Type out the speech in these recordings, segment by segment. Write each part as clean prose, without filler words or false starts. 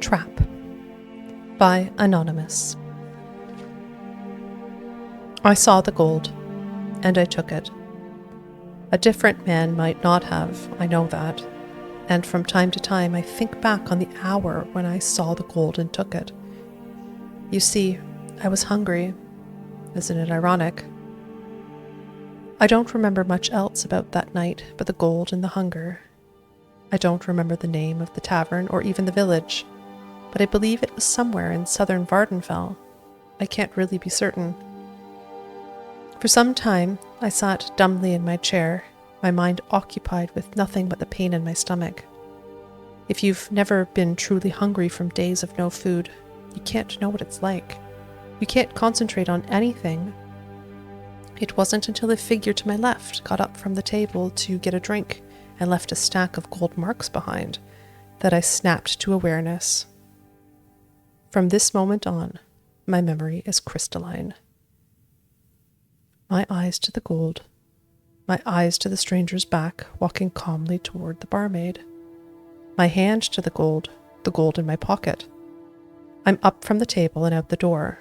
Trap by Anonymous. I saw the gold, and I took it. A different man might not have, I know that, and from time to time I think back on the hour when I saw the gold and took it. You see, I was hungry. Isn't it ironic? I don't remember much else about that night but the gold and the hunger. I don't remember the name of the tavern or even the village, but I believe it was somewhere in southern Vardenfell. I can't really be certain. For some time, I sat dumbly in my chair, my mind occupied with nothing but the pain in my stomach. If you've never been truly hungry from days of no food, you can't know what it's like. You can't concentrate on anything. It wasn't until a figure to my left got up from the table to get a drink and left a stack of gold marks behind that I snapped to awareness. From this moment on, my memory is crystalline. My eyes to the gold, my eyes to the stranger's back walking calmly toward the barmaid. My hand to the gold in my pocket. I'm up from the table and out the door.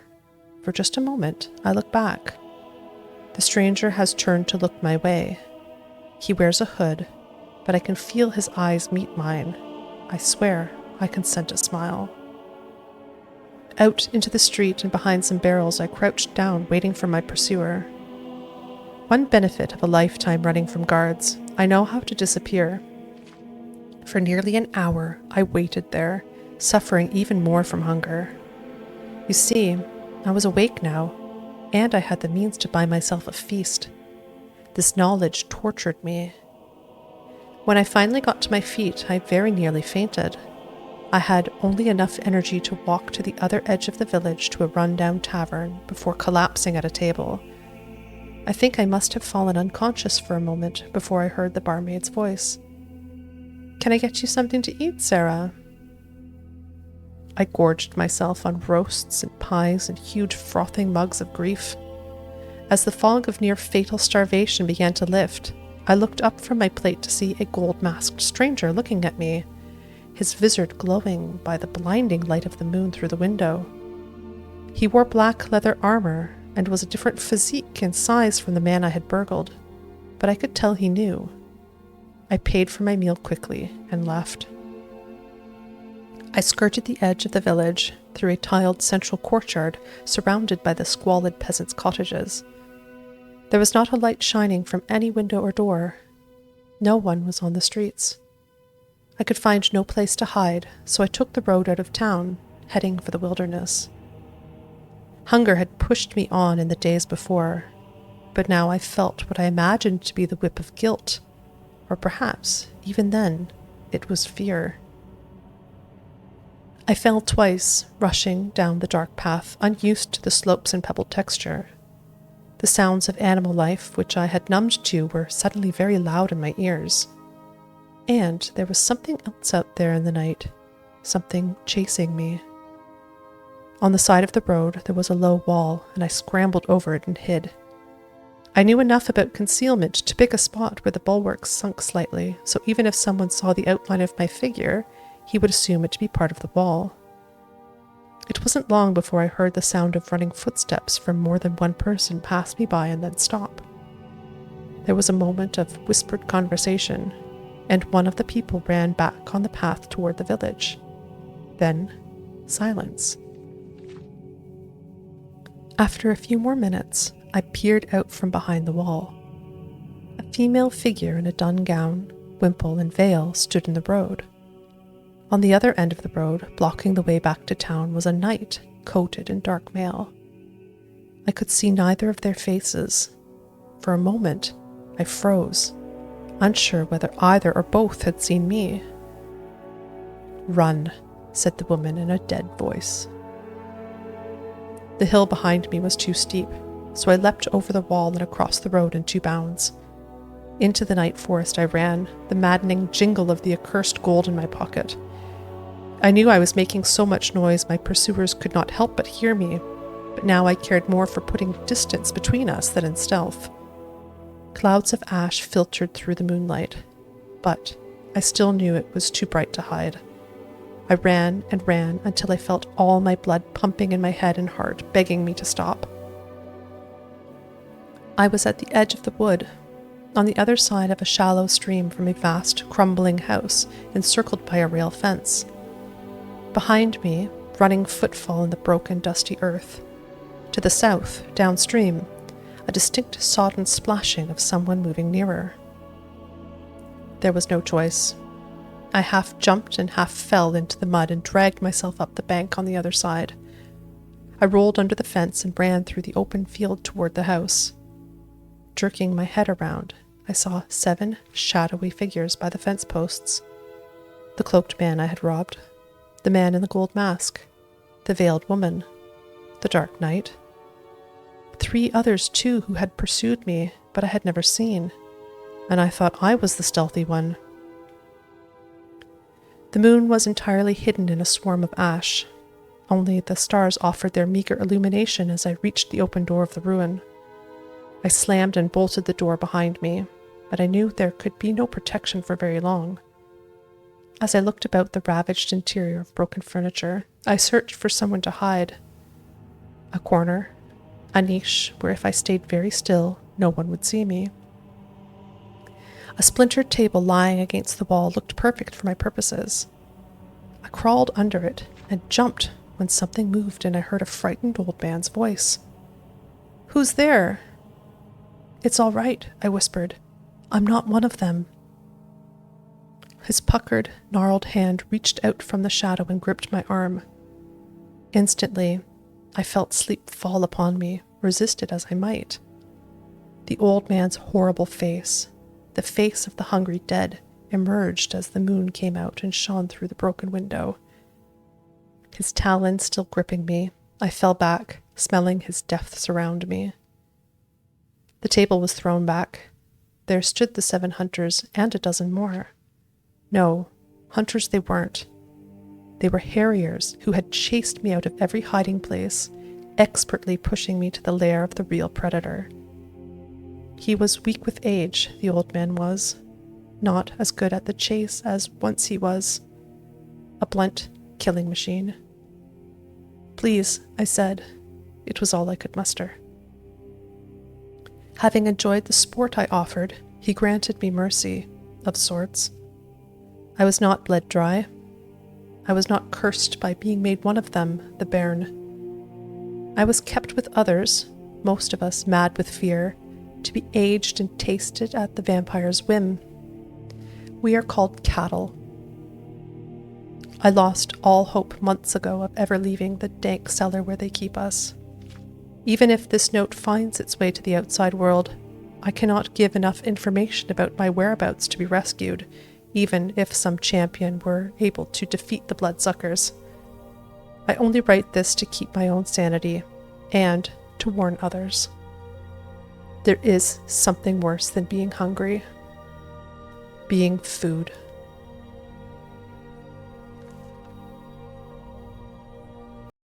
For just a moment, I look back. The stranger has turned to look my way. He wears a hood, but I can feel his eyes meet mine. I swear I can scent a smile. Out into the street and behind some barrels, I crouched down, waiting for my pursuer. One benefit of a lifetime running from guards, I know how to disappear. For nearly an hour, I waited there, suffering even more from hunger. You see, I was awake now, and I had the means to buy myself a feast. This knowledge tortured me. When I finally got to my feet, I very nearly fainted. I had only enough energy to walk to the other edge of the village to a run-down tavern before collapsing at a table. I think I must have fallen unconscious for a moment before I heard the barmaid's voice. "Can I get you something to eat, Sarah?" I gorged myself on roasts and pies and huge frothing mugs of grief. As the fog of near-fatal starvation began to lift, I looked up from my plate to see a gold-masked stranger looking at me, his vizard glowing by the blinding light of the moon through the window. He wore black leather armor and was a different physique and size from the man I had burgled, but I could tell he knew. I paid for my meal quickly and left. I skirted the edge of the village through a tiled central courtyard surrounded by the squalid peasants' cottages. There was not a light shining from any window or door. No one was on the streets. I could find no place to hide, so I took the road out of town, heading for the wilderness. Hunger had pushed me on in the days before, but now I felt what I imagined to be the whip of guilt, or perhaps, even then, it was fear. I fell twice, rushing down the dark path, unused to the slopes and pebbled texture. The sounds of animal life, which I had numbed to, were suddenly very loud in my ears. And there was something else out there in the night, something chasing me. On the side of the road, there was a low wall, and I scrambled over it and hid. I knew enough about concealment to pick a spot where the bulwarks sunk slightly, so even if someone saw the outline of my figure, he would assume it to be part of the wall. It wasn't long before I heard the sound of running footsteps from more than one person pass me by and then stop. There was a moment of whispered conversation, and one of the people ran back on the path toward the village. Then, silence. After a few more minutes, I peered out from behind the wall. A female figure in a dun gown, wimple, and veil stood in the road. On the other end of the road, blocking the way back to town, was a knight coated in dark mail. I could see neither of their faces. For a moment, I froze, unsure whether either or both had seen me. "Run," said the woman in a dead voice. The hill behind me was too steep, so I leapt over the wall and across the road in 2 bounds. Into the night forest I ran, the maddening jingle of the accursed gold in my pocket. I knew I was making so much noise my pursuers could not help but hear me, but now I cared more for putting distance between us than in stealth. Clouds of ash filtered through the moonlight, but I still knew it was too bright to hide. I ran and ran until I felt all my blood pumping in my head and heart, begging me to stop. I was at the edge of the wood, on the other side of a shallow stream from a vast, crumbling house encircled by a rail fence. Behind me, running footfall in the broken, dusty earth. To the south, downstream, a distinct sodden splashing of someone moving nearer. There was no choice. I half jumped and half fell into the mud and dragged myself up the bank on the other side. I rolled under the fence and ran through the open field toward the house. Jerking my head around, I saw 7 shadowy figures by the fence posts. The cloaked man I had robbed, the man in the gold mask, the veiled woman, the dark knight. 3 others too who had pursued me, but I had never seen, and I thought I was the stealthy one. The moon was entirely hidden in a swarm of ash. Only the stars offered their meager illumination as I reached the open door of the ruin. I slammed and bolted the door behind me, but I knew there could be no protection for very long. As I looked about the ravaged interior of broken furniture, I searched for someone to hide. A corner, a niche where if I stayed very still, no one would see me. A splintered table lying against the wall looked perfect for my purposes. I crawled under it and jumped when something moved and I heard a frightened old man's voice. "Who's there?" "It's all right," I whispered. "I'm not one of them." His puckered, gnarled hand reached out from the shadow and gripped my arm. Instantly, I felt sleep fall upon me, resist it as I might. The old man's horrible face, the face of the hungry dead, emerged as the moon came out and shone through the broken window. His talons still gripping me, I fell back, smelling his death surround me. The table was thrown back. There stood the 7 hunters and a dozen more. No, hunters they weren't. They were harriers who had chased me out of every hiding place, expertly pushing me to the lair of the real predator. He was weak with age, the old man was, not as good at the chase as once he was. A blunt killing machine. "Please," I said. It was all I could muster. Having enjoyed the sport I offered, he granted me mercy, of sorts. I was not bled dry. I was not cursed by being made one of them, the bairn. I was kept with others, most of us mad with fear, to be aged and tasted at the vampire's whim. We are called cattle. I lost all hope months ago of ever leaving the dank cellar where they keep us. Even if this note finds its way to the outside world, I cannot give enough information about my whereabouts to be rescued, even if some champion were able to defeat the bloodsuckers. I only write this to keep my own sanity, and to warn others. There is something worse than being hungry. Being food.